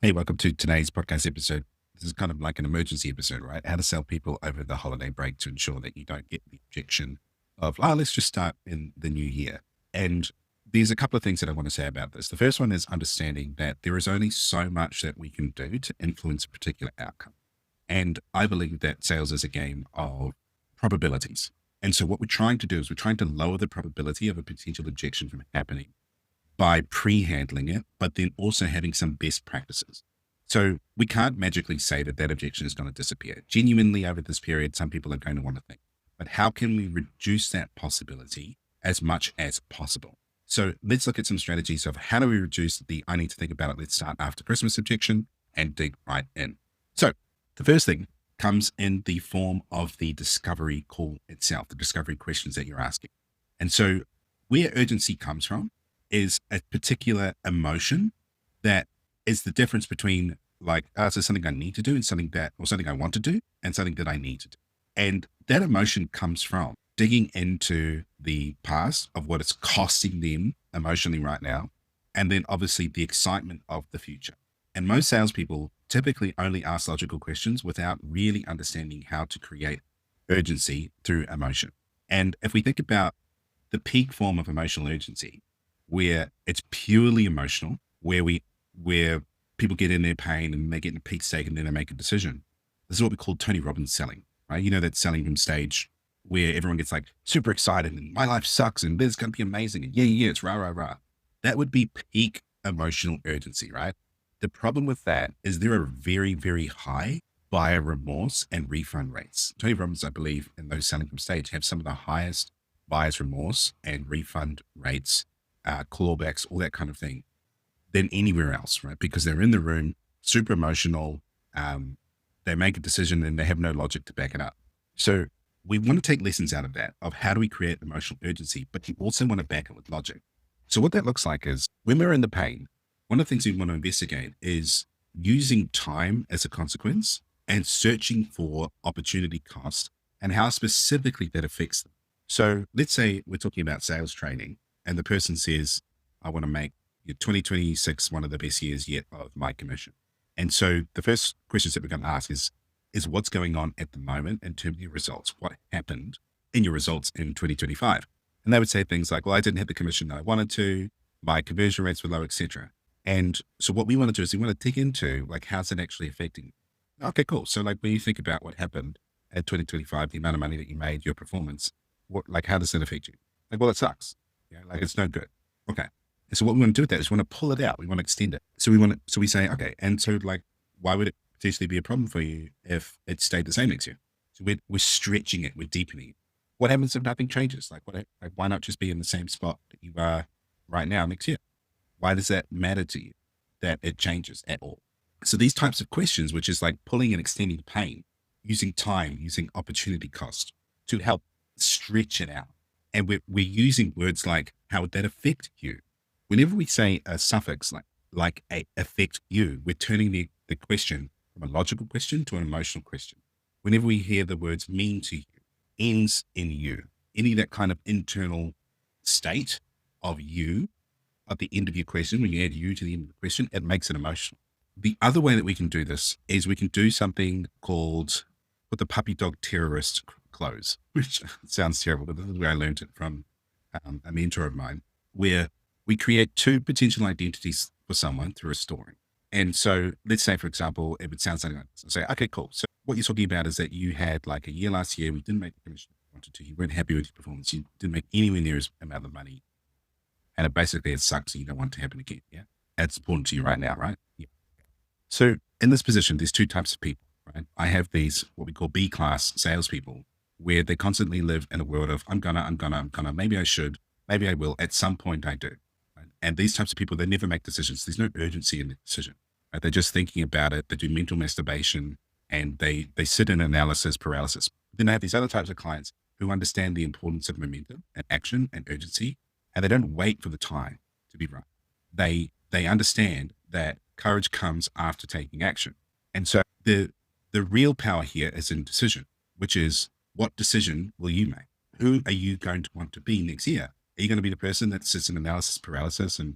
Hey, welcome to today's podcast episode. This is kind of like an emergency episode, right? How to sell people over the holiday break to ensure that you don't get the objection of, let's just start in the new year. And there's a couple of things that I want to say about this. The first one is understanding that there is only so much that we can do to influence a particular outcome. And I believe that sales is a game of probabilities. And so what we're trying to do is we're trying to lower the probability of a potential objection from happening by pre-handling it, but then also having some best practices. So we can't magically say that that objection is going to disappear. Genuinely over this period, some people are going to want to think, but how can we reduce that possibility as much as possible? So let's look at some strategies of how do we reduce the, I need to think about it, let's start after Christmas objection and dig right in. So the first thing comes in the form of the discovery call itself, the discovery questions that you're asking. And so where urgency comes from is a particular emotion that is the difference between like, so something I need to do and something that, or something I want to do and something that I need to do. And that emotion comes from digging into the past of what it's costing them emotionally right now. And then obviously the excitement of the future. And most salespeople typically only ask logical questions without really understanding how to create urgency through emotion. And if we think about the peak form of emotional urgency, where it's purely emotional, where people get in their pain and they get in a peak state and then they make a decision. This is what we call Tony Robbins selling, right? You know, that selling from stage where everyone gets like super excited and my life sucks and this is going to be amazing. And yeah, it's rah, rah, rah. That would be peak emotional urgency, right? The problem with that is there are very, very high buyer remorse and refund rates. Tony Robbins, I believe, and those selling from stage have some of the highest buyer's remorse and refund rates, clawbacks, all that kind of thing, than anywhere else, right? Because they're in the room, super emotional. They make a decision and they have no logic to back it up. So we want to take lessons out of that, of how do we create emotional urgency, but you also want to back it with logic. So what that looks like is when we're in the pain, one of the things we want to investigate is using time as a consequence and searching for opportunity cost and how specifically that affects them. So let's say we're talking about sales training and the person says, I want to make 2026 one of the best years yet of my commission. And so the first questions that we're going to ask is what's going on at the moment in terms of your results? What happened in your results in 2025? And they would say things like, well, I didn't have the commission that I wanted to, my conversion rates were low, etc. And so what we want to do is we want to dig into like, how's it actually affecting you? Okay, cool. So like when you think about what happened at 2025, the amount of money that you made, your performance, like how does that affect you? Like, well, it sucks. Yeah, like it's no good. Okay. And so what we want to do with that is we want to pull it out. We want to extend it. So we say, okay. And so like, why would it potentially be a problem for you if it stayed the same next year? So we're stretching it. We're deepening it. What happens if nothing changes? Like why not just be in the same spot that you are right now next year? Why does that matter to you that it changes at all? So these types of questions, which is like pulling and extending the pain, using time, using opportunity cost to help stretch it out. And we're using words like, how would that affect you? Whenever we say a suffix like a affect you, we're turning the question from a logical question to an emotional question. Whenever we hear the words mean to you, ends in you, any of that kind of internal state of you at the end of your question, when you add you to the end of the question, it makes it emotional. The other way that we can do this is we can do something called what the puppy dog terrorist close, which sounds terrible, but this is where I learned it from a mentor of mine, where we create two potential identities for someone through a story. And so let's say, for example, it would sound something like this. I'll say, okay, cool. So what you're talking about is that you had like a year last year, we didn't make the commission you wanted to, you weren't happy with your performance, you didn't make anywhere near as amount of money. And it sucks and you don't want it to happen again. Yeah. That's important to you right now, right? Yeah. So in this position, there's two types of people, right? I have these, what we call B class salespeople, where they constantly live in a world of, I'm gonna, maybe I should, maybe I will, at some point I do. Right? And these types of people, they never make decisions. There's no urgency in the decision. Right? They're just thinking about it. They do mental masturbation and they sit in analysis paralysis. Then I have these other types of clients who understand the importance of momentum and action and urgency, and they don't wait for the time to be right. They understand that courage comes after taking action. And so the real power here is in decision, which is, what decision will you make? Who are you going to want to be next year? Are you going to be the person that sits in analysis paralysis and,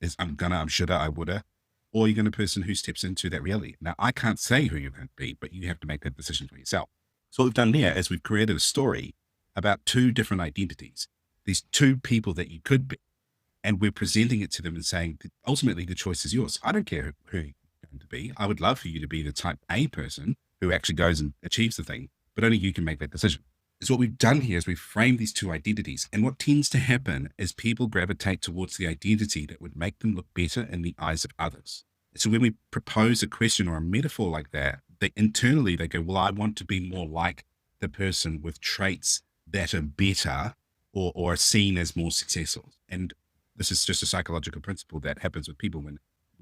is I'm shoulda, I woulda? or you're going to be a person who steps into that reality. Now, I can't say who you're going to be, but you have to make that decision for yourself. So what we've done here is we've created a story about two different identities, these two people that you could be, and we're presenting it to them and saying, ultimately, the choice is yours. I don't care who you're going to be. I would love for you to be the type A person who actually goes and achieves the thing, but only you can make that decision. So what we've done here is we've framed these two identities. And what tends to happen is people gravitate towards the identity that would make them look better in the eyes of others. So when we propose a question or a metaphor like that, they internally they go, well, I want to be more like the person with traits that are better or are seen as more successful. And this is just a psychological principle that happens with people when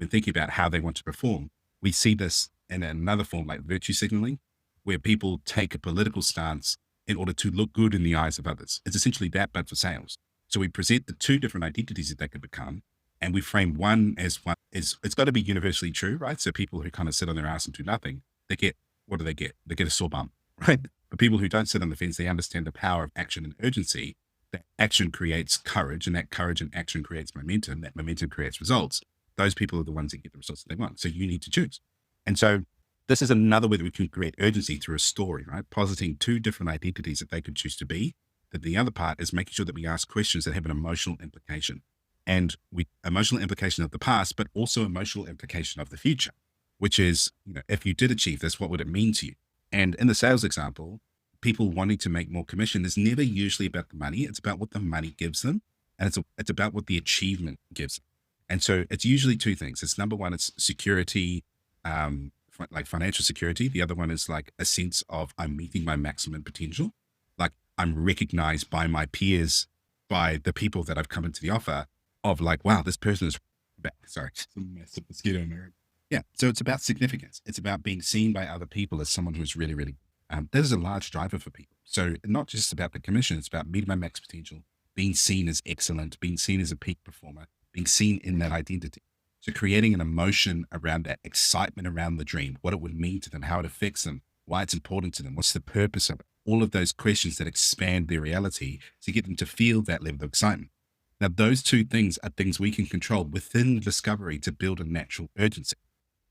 thinking about how they want to perform. We see this in another form like virtue signaling, where people take a political stance in order to look good in the eyes of others. It's essentially that, but for sales. So we present the two different identities that they could become, and we frame one as it's got to be universally true, right? So people who kind of sit on their ass and do nothing, they get, what do they get? They get a sore bum, right? But people who don't sit on the fence, they understand the power of action and urgency. That action creates courage, and that courage and action creates momentum. That momentum creates results. Those people are the ones that get the results that they want. So you need to choose. And so this is another way that we can create urgency through a story, right? Positing two different identities that they could choose to be. That the other part is making sure that we ask questions that have an emotional implication, and emotional implication of the past, but also emotional implication of the future, which is, if you did achieve this, what would it mean to you? And in the sales example, people wanting to make more commission is never usually about the money. It's about what the money gives them. And it's about what the achievement gives them. And so it's usually two things. It's number one, it's security, like financial security. The other one is like a sense of I'm meeting my maximum potential. Like I'm recognized by my peers, by the people that I've come into the offer of like, wow, this person is back. Sorry, some massive mosquito in there. Yeah. So it's about significance. It's about being seen by other people as someone who's really, really, that is a large driver for people. So not just about the commission, it's about meeting my max potential, being seen as excellent, being seen as a peak performer, being seen in that identity. So creating an emotion around that, excitement around the dream, what it would mean to them, how it affects them, why it's important to them, what's the purpose of it, all of those questions that expand their reality to get them to feel that level of excitement. Now, those two things are things we can control within the discovery to build a natural urgency.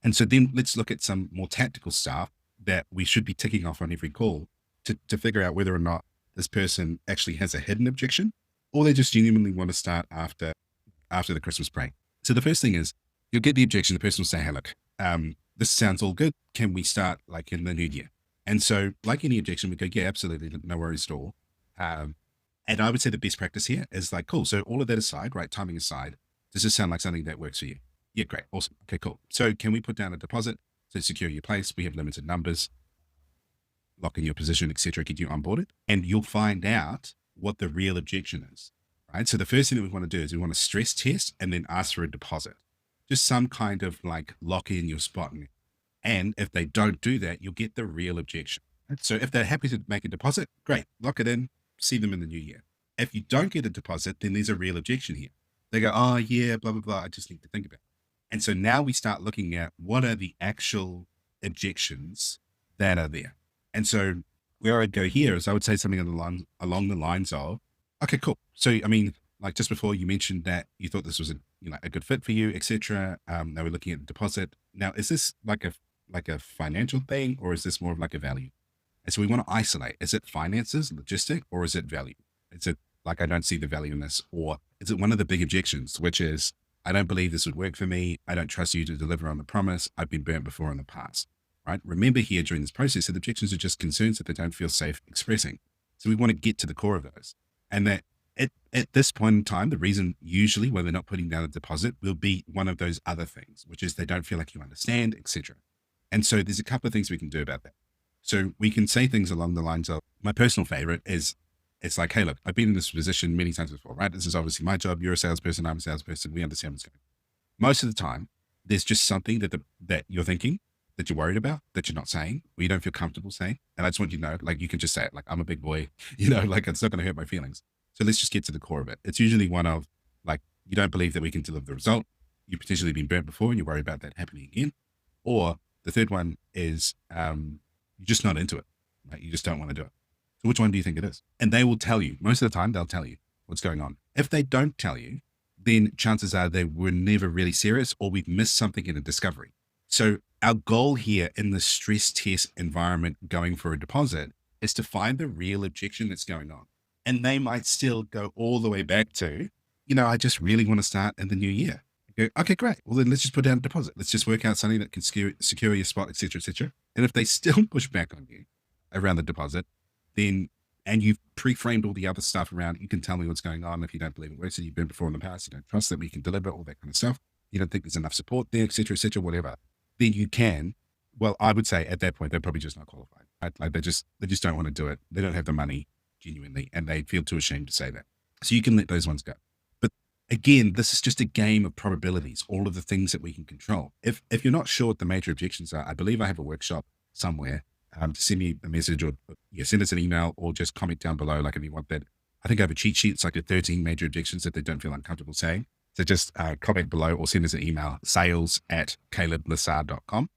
And so then let's look at some more tactical stuff that we should be ticking off on every call to figure out whether or not this person actually has a hidden objection or they just genuinely want to start after the Christmas break. So the first thing is you'll get the objection. The person will say, hey, look, this sounds all good. Can we start like in the new year? And so like any objection, we go, yeah, absolutely. No worries at all. And I would say the best practice here is like, cool. So all of that aside, right? Timing aside, does this sound like something that works for you? Yeah, great. Awesome. Okay, cool. So can we put down a deposit to secure your place? We have limited numbers, lock in your position, etc. Get you onboarded, and you'll find out what the real objection is, right? So the first thing that we want to do is we want to stress test and then ask for a deposit, just some kind of like lock in your spot. And if they don't do that, you'll get the real objection. So if they're happy to make a deposit, great, lock it in, see them in the new year. If you don't get a deposit, then there's a real objection here. They go, oh yeah, blah, blah, blah. I just need to think about it. And so now we start looking at what are the actual objections that are there. And so where I'd go here is I would say something along the lines of, okay, cool. So, I mean, like just before you mentioned that you thought this was a good fit for you, etc. Now we're looking at the deposit. Now, is this like a financial thing, or is this more of like a value? And so we want to isolate, is it finances, logistic, or is it value? Is it like, I don't see the value in this, or is it one of the big objections, which is, I don't believe this would work for me. I don't trust you to deliver on the promise. I've been burnt before in the past, right? Remember here during this process that objections are just concerns that they don't feel safe expressing. So we want to get to the core of those. And that at this point in time, the reason usually why they're not putting down a deposit will be one of those other things, which is they don't feel like you understand, etc. And so there's a couple of things we can do about that. So we can say things along the lines of, my personal favorite is, it's like, hey, look, I've been in this position many times before, right? This is obviously my job. You're a salesperson. I'm a salesperson. We understand what's going on. Most of the time, there's just something that you're thinking, that you're worried about, that you're not saying, or you don't feel comfortable saying. And I just want you to know, like, you can just say it, like, I'm a big boy, like, it's not going to hurt my feelings. So let's just get to the core of it. It's usually one of, like, you don't believe that we can deliver the result. You've potentially been burnt before and you worry about that happening again. Or the third one is, you're just not into it. Right? You just don't want to do it. So which one do you think it is? And they will tell you. Most of the time, they'll tell you what's going on. If they don't tell you, then chances are they were never really serious or we've missed something in a discovery. So our goal here in the stress test environment going for a deposit is to find the real objection that's going on. And they might still go all the way back to, I just really want to start in the new year. You go, okay, great. Well, then let's just put down a deposit. Let's just work out something that can secure your spot, et cetera, et cetera. And if they still push back on you around the deposit, then, and you've pre-framed all the other stuff around, you can tell me what's going on. If you don't believe it works and you've been before in the past, you don't trust that we can deliver all that kind of stuff. You don't think there's enough support there, et cetera, whatever. Then you can, well, I would say at that point, they're probably just not qualified. Right? Like they just don't want to do it. They don't have the money genuinely, and they feel too ashamed to say that. So you can let those ones go. But again, this is just a game of probabilities, all of the things that we can control. If you're not sure what the major objections are, I believe I have a workshop somewhere to send me a message or send us an email or just comment down below. Like if you want that, I think I have a cheat sheet. It's like the 13 major objections that they don't feel uncomfortable saying. So just comment below or send us an email, sales@caleblassard.com,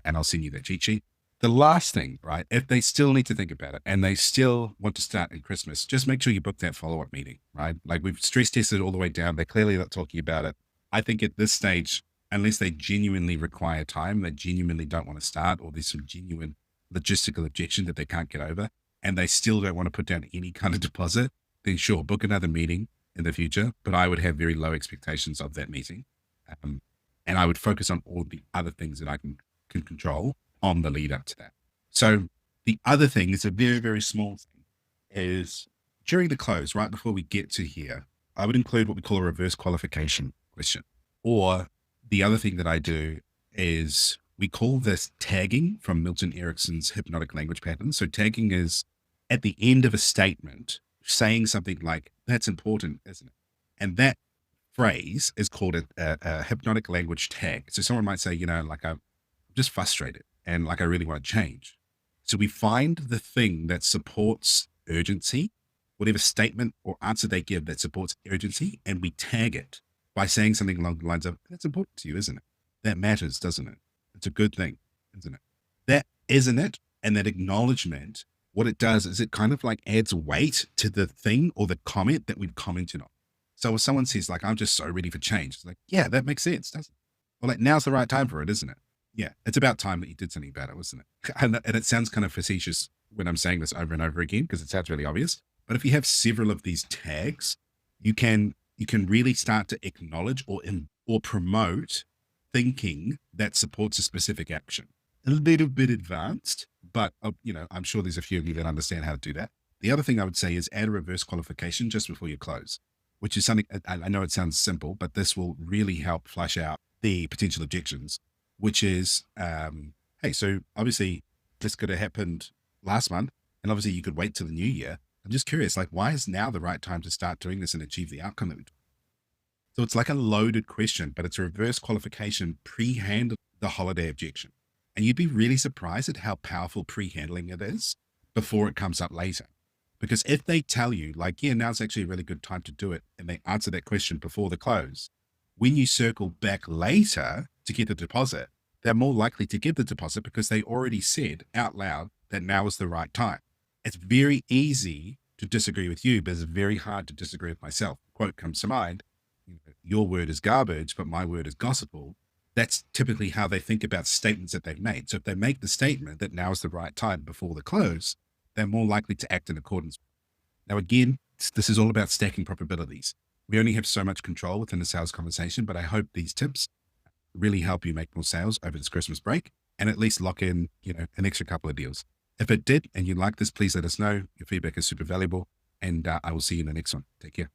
and I'll send you that cheat sheet. The last thing, right, if they still need to think about it and they still want to start in Christmas, just make sure you book that follow-up meeting, right? Like we've stress tested all the way down. They're clearly not talking about it. I think at this stage, unless they genuinely require time, they genuinely don't want to start, or there's some genuine logistical objection that they can't get over, and they still don't want to put down any kind of deposit, then sure, book another meeting in the future. But I would have very low expectations of that meeting. And I would focus on all the other things that I can control on the lead up to that. So the other thing is a very, very small thing is during the close, right before we get to here, I would include what we call a reverse qualification question. Or the other thing that I do is we call this tagging from Milton Erickson's hypnotic language pattern. So tagging is at the end of a statement, saying something like, that's important, isn't it? And that phrase is called a hypnotic language tag. So someone might say, like I'm just frustrated and like I really want to change. So we find the thing that supports urgency, whatever statement or answer they give that supports urgency, and we tag it by saying something along the lines of, that's important to you, isn't it? That matters, doesn't it? It's a good thing, isn't it? That isn't it. And that acknowledgement, what it does is it kind of like adds weight to the thing or the comment that we've commented on. So if someone says like, I'm just so ready for change, it's like, yeah, that makes sense, doesn't it? Well, like now's the right time for it, isn't it? Yeah, it's about time that you did something about it, wasn't it? And it sounds kind of facetious when I'm saying this over and over again, because it sounds really obvious. But if you have several of these tags, you can really start to acknowledge or promote thinking that supports a specific action. A little bit advanced, but I'm sure there's a few of you that understand how to do that. The other thing I would say is add a reverse qualification just before you close, which is something, I know it sounds simple, but this will really help flush out the potential objections, which is, hey, so obviously this could have happened last month, and obviously you could wait till the new year. I'm just curious, like, why is now the right time to start doing this and achieve the outcome that we do? So it's like a loaded question, but it's a reverse qualification pre-handle the holiday objection. And you'd be really surprised at how powerful pre-handling it is before it comes up later. Because if they tell you like, yeah, now's actually a really good time to do it, and they answer that question before the close, when you circle back later to get the deposit, they're more likely to give the deposit because they already said out loud that now is the right time. It's very easy to disagree with you, but it's very hard to disagree with myself. Quote comes to mind, your word is garbage, but my word is gospel. That's typically how they think about statements that they've made. So if they make the statement that now is the right time before the close, they're more likely to act in accordance. Now, again, this is all about stacking probabilities. We only have so much control within the sales conversation, but I hope these tips really help you make more sales over this Christmas break and at least lock in, an extra couple of deals. If it did and you like this, please let us know. Your feedback is super valuable, and I will see you in the next one. Take care.